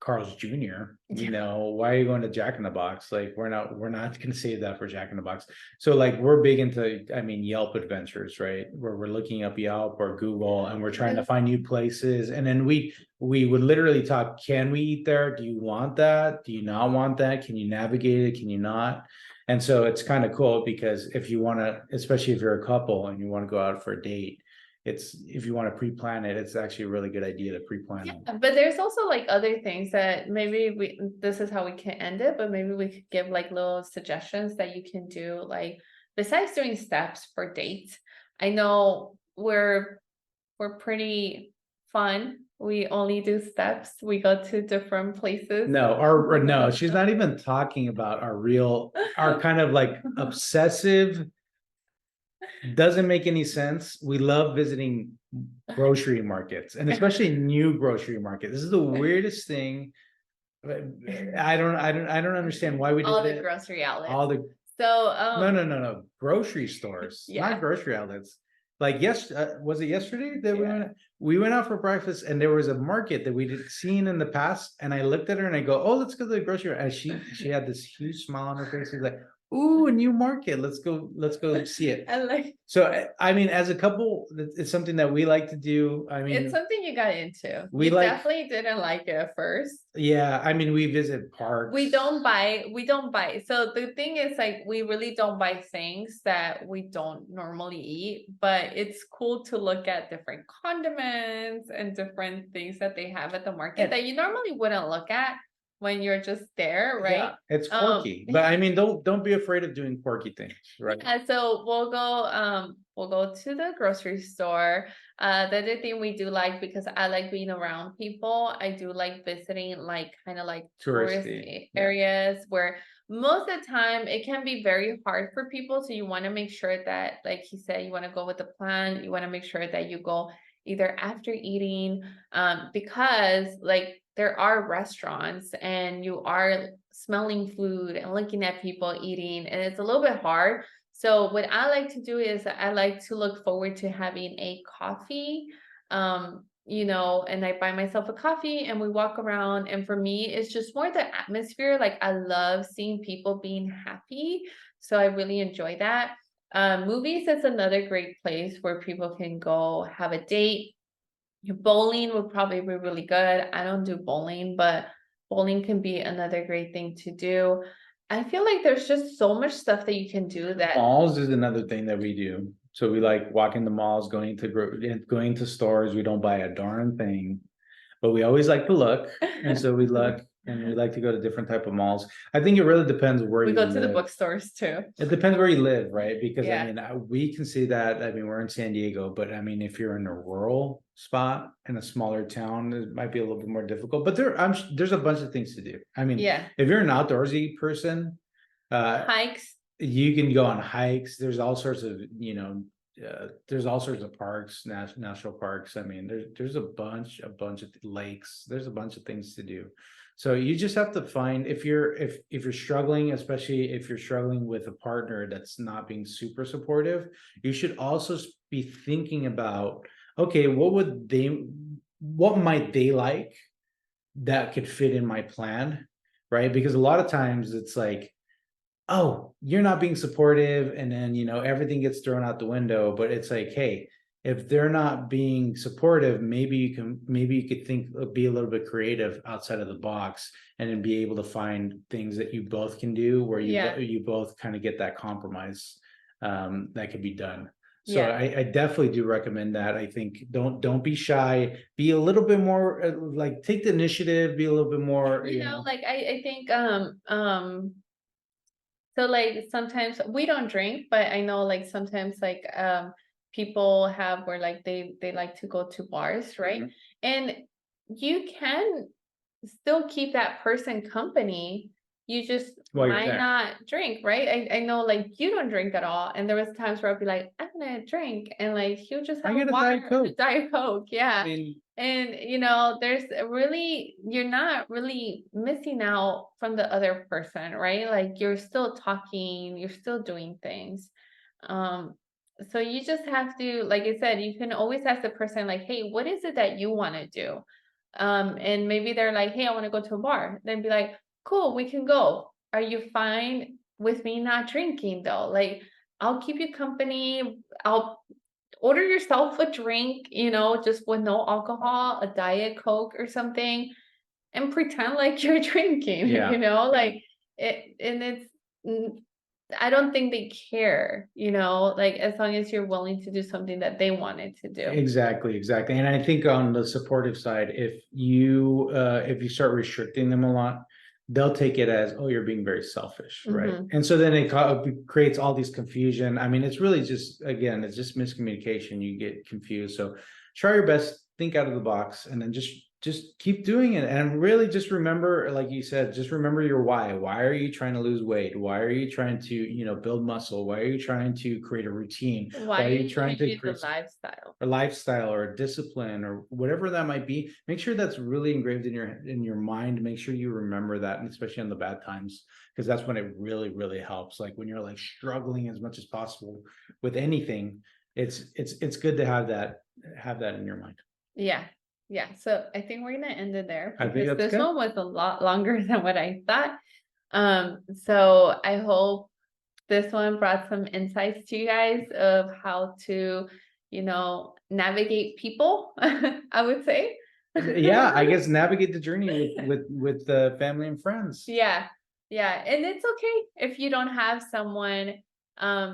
Carl's Jr. Yeah. Why are you going to Jack in the Box? Like we're not gonna save that for Jack in the Box. So like we're big into, I mean, Yelp adventures, right? Where we're looking up Yelp or Google and we're trying to find new places. And then we would literally talk, can we eat there? Do you want that? Do you not want that? Can you navigate it? Can you not? And so it's kind of cool because if you want to, especially if you're a couple and you want to go out for a date, if you want to pre-plan it, it's actually a really good idea to pre-plan Yeah, it. but there's also like other things that maybe this is how we can end it, but maybe we could give like little suggestions that you can do, like besides doing steps for dates. I know we're pretty fun. We only do steps. We go to different places. No, she's not even talking about our kind of like obsessive, doesn't make any sense. We love visiting grocery markets and especially new grocery markets. This is the weirdest thing. I don't understand why we All did the it. grocery outlets. All the So no. Grocery stores, Yeah. not grocery outlets. Like was it yesterday that Yeah. we went out for breakfast and there was a market that we'd seen in the past, and I looked at her and I go, "Oh, let's go to the grocery." And she had this huge smile on her face. She's like, "Ooh, a new market. Let's go see it." And like So I mean, as a couple, it's something that we like to do. I it's mean, something you got into. we You like- definitely didn't like it at first. yeah, I mean, we visit parks. We don't buy. So the thing is, like, we really don't buy things that we don't normally eat, but it's cool to look at different condiments and different things that they have at the market that you normally wouldn't look at when you're just there, right? Yeah, it's quirky, but I mean, don't be afraid of doing quirky things, right? And so we'll go to the grocery store. The other thing we do like, because I like being around people, I do like visiting like kind of like tourist Touristy, yeah. areas where most of the time it can be very hard for people. So you want to make sure that, like he said, you want to go with a plan. You want to make sure that you go either after eating, because like there are restaurants and you are smelling food and looking at people eating, and it's a little bit hard. So what I like to do is I like to look forward to having a coffee, and I buy myself a coffee and we walk around. And for me, it's just more the atmosphere. Like I love seeing people being happy. So I really enjoy that. Movies is another great place where people can go have a date. Bowling would probably be really good. I don't do bowling, but bowling can be another great thing to do. I feel like there's just so much stuff that you can do that Malls is another thing that we do. So we like walking the malls, going to stores. We don't buy a darn thing, but we always like to look, and so we look, and we like to go to different type of malls. I think it really depends where we you go to the live. bookstores too. It depends where you live, right? Because Yeah. I mean, we can see that. I mean, we're in San Diego, but I mean, if you're in a rural spot in a smaller town, it might be a little bit more difficult. But there's a bunch of things to do. I mean, Yeah. if you're an outdoorsy person, Hikes. you can go on hikes. There's all sorts of, there's all sorts of parks, national parks. I mean, there's a bunch of lakes. There's a bunch of things to do. So you just have to find, if you're struggling, especially if you're struggling with a partner that's not being super supportive, you should also be thinking about, okay, what might they like that could fit in my plan, right? Because a lot of times it's like, oh, you're not being supportive, and then everything gets thrown out the window. But it's like, hey, if they're not being supportive, maybe you could think, be a little bit creative outside of the box, and then be able to find things that you both can do where you both kind of get that compromise that could be done. So Yeah. I definitely do recommend that. I think don't be shy, be a little bit more like, take the initiative, be a little bit more, Like I think so like sometimes we don't drink, but I know like sometimes like people have where like they like to go to bars, right? Mhm. And you can still keep that person company. You just While you're might there. not drink, right? I know like you don't drink at all. And there was times where I'd be like, I'm gonna drink, and like he'll just I have get a water, Diet Coke. Diet Coke, yeah. I mean, And there's you're not really missing out from the other person, right? Like you're still talking, you're still doing things. So you just have to, like I said, you can always ask the person like, hey, what is it that you want to do? And maybe they're like, hey, I want to go to a bar. Then be like, cool, we can go. Are you fine with me not drinking though? Like, I'll keep you company. I'll order yourself a drink, just with no alcohol, a Diet Coke or something, and pretend like you're drinking, Yeah. like it, and I don't think they care, like as long as you're willing to do something that they wanted to do. Exactly. And I think on the supportive side, if you start restricting them a lot, they'll take it as, oh, you're being very selfish, right? Mhm. And so then it creates all these confusion. I mean, it's really just, again, it's just miscommunication. You get confused. So try your best, think out of the box, and then just keep doing it. And really just remember, like you said, just remember your why. Why are you trying to lose weight? Why are you trying to, build muscle? Why are you trying to create a routine? Why are are you you trying to changing the create lifestyle? a lifestyle or a discipline or whatever that might be? Make sure that's really engraved in your mind. Make sure you remember that, and especially in the bad times, because that's when it really, really helps. Like when you're like struggling as much as possible with anything, it's good to have that in your mind. Yeah. Yeah. So I think we're gonna end it there I think because that's this good. one was a lot longer than what I thought. So I hope this one brought some insights to you guys of how to, navigate people, I would say. Yeah, I guess navigate the journey with the family and friends. Yeah. Yeah. And it's okay if you don't have someone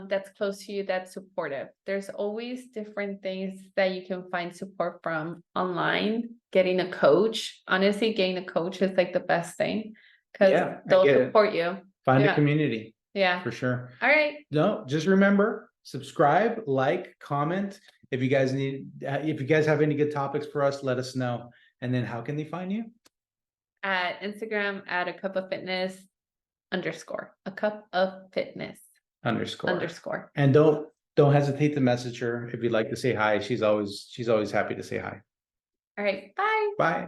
that's close to you that's supportive. There's always different things that you can find support from online. Getting a coach, honestly, getting a coach is like the best thing because Yeah, I they'll get it. support you. Find a Yeah. community Yeah. for sure. All right. No, just remember, subscribe, like, comment. If you guys have any good topics for us, let us know. And then how can they find you? At Instagram at a cup of fitness _. A cup of fitness _. _. And don't hesitate to message her if you'd like to say hi. She's always happy to say hi. All right. Bye. Bye.